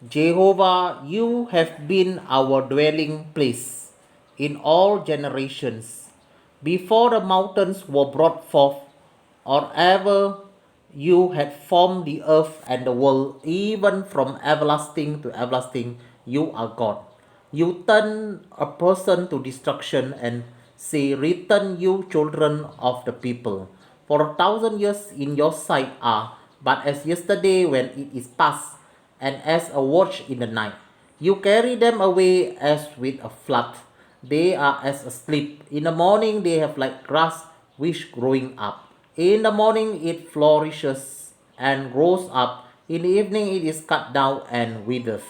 Jehovah, you have been our dwelling place in all generations. Before the mountains were brought forth, or ever you had formed the earth and the world, even from everlasting to everlasting, you are God. You turn a person to destruction and say, return, you children of the people. For 1,000 years in your sight are but as yesterday when it is past, and as a watch in the night. You carry them away as with a flood. They are as asleep. In the morning they have like grass which growing up. In the morning it flourishes and grows up. In the evening it is cut down and withers.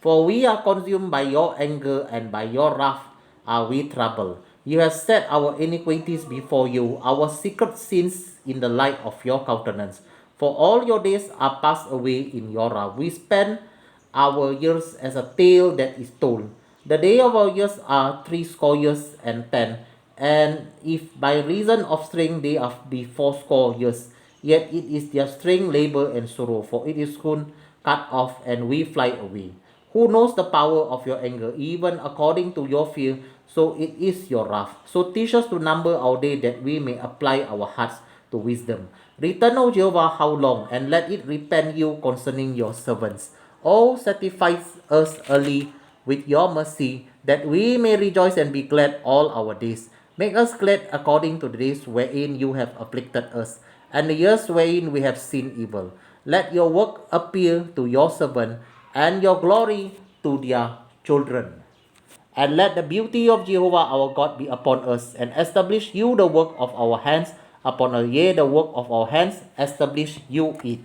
For we are consumed by your anger, and by your wrath are we troubled. You have set our iniquities before you, our secret sins in the light of your countenance. For all your days are passed away in your wrath. We spend our years as a tale that is told. The day of our years are 60 and 10, and if by reason of strength they are be 80 years, yet it is their strength, labor, and sorrow, for it is soon cut off, and we fly away. Who knows the power of your anger, even according to your fear, so it is your wrath. So teach us to number our day, that we may apply our hearts to wisdom. Return, O Jehovah, how long, and let it repent you concerning your servants. O satisfy us early with your mercy, that we may rejoice and be glad all our days. Make us glad according to the days wherein you have afflicted us, and the years wherein we have seen evil. Let your work appear to your servant, and your glory to their children. And let the beauty of Jehovah our God be upon us, and establish you the work of our hands upon us. Yea, the work of our hands, establish you it.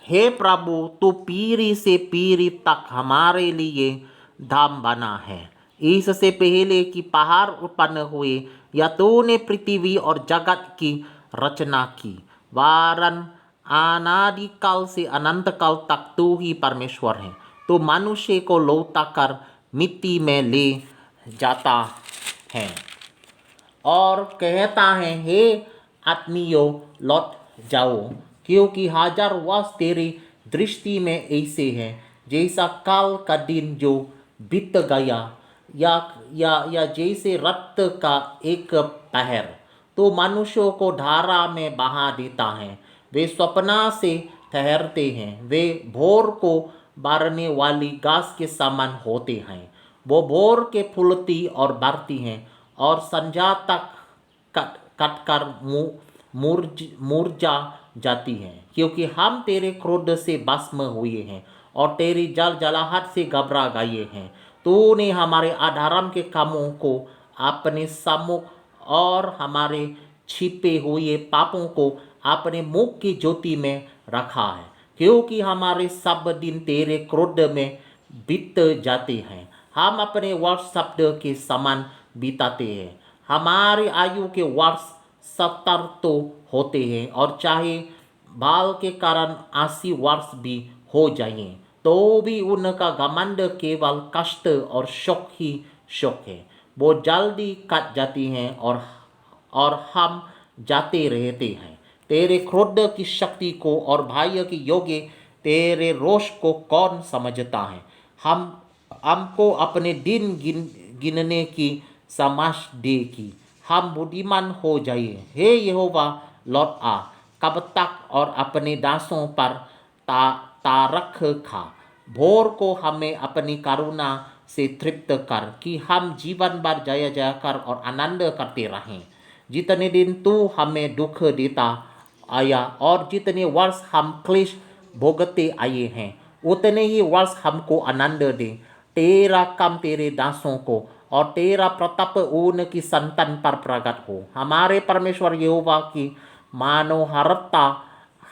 हे प्रभु, तू पीढ़ी से पीढ़ी तक हमारे लिए धाम बना है। इससे पहले कि पहाड़ उत्पन्न हुए, या तूने पृथ्वी और जगत की रचना की। वारन अनादिकाल से अनंत काल तक तू ही परमेश्वर है। तू मनुष्य को लौटा कर मिट्टी में ले जाता है और कहता है, हे आत्मियों, लौट जाओ, क्योंकि 1000 वर्ष तेरी दृष्टि में ऐसे हैं जैसा काल का दिन जो बीत गया, या जैसे रक्त का एक पहर। तो मनुष्यों को धारा में बहा देता है। वे स्वप्न से ठहरते हैं, वे भोर को बारने वाली घास के समान होते हैं। वो भोर के फूलती और बढ़ती हैं, और संध्या तक कट कर मुरझा जाती हैं, क्योंकि हम तेरे क्रोध से भस्म हुए हैं और तेरी जलाहट से घबरा गए हैं। तूने हमारे अधर्म के कामों को अपने सम्मुख और हमारे छिपे हुए पापों को अपने मुख की ज्योति में रखा है, क्योंकि हमारे सब दिन तेरे क्रोध में बीत जाते हैं। हम अपने वर्ष शब्द के समान बिताते हैं। हमारी आयु के वर्ष 70 तो होते हैं, और चाहे बाल के कारण 80 वर्ष भी हो जाएं, तो भी उनका घमंड केवल कष्ट और शोक ही शोक है। वो जल्दी कट जाती हैं और हम जाते रहते हैं। तेरे क्रोध की शक्ति को और भय की योग्य तेरे रोष को कौन समझता है? हमको अपने दिन गिनने की समझ दे कि हम बुद्धिमान हो जाइए। हे यहोवा, लौट आ, कब तक, और अपने दासों पर तारक खा। भोर को हमें अपनी करुणा से तृप्त कर, कि हम जीवन भर जय जयकार और आनंद करते रहें। जितने दिन तू हमें दुख देता आया और जितने वर्ष हम क्लेश भोगते आए हैं, उतने ही वर्ष हमको आनंद दे। तेरा काम तेरे दासों को और तेरा प्रताप उनकी संतान पर प्रकट हो। हमारे परमेश्वर यहोवा की मनोहरता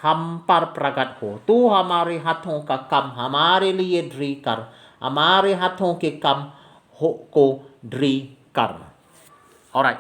हम पर प्रकट हो। तू हमारे हाथों का काम हमारे लिए दृढ़ कर, हमारे हाथों के काम को दृढ़ कर। ऑलराइट।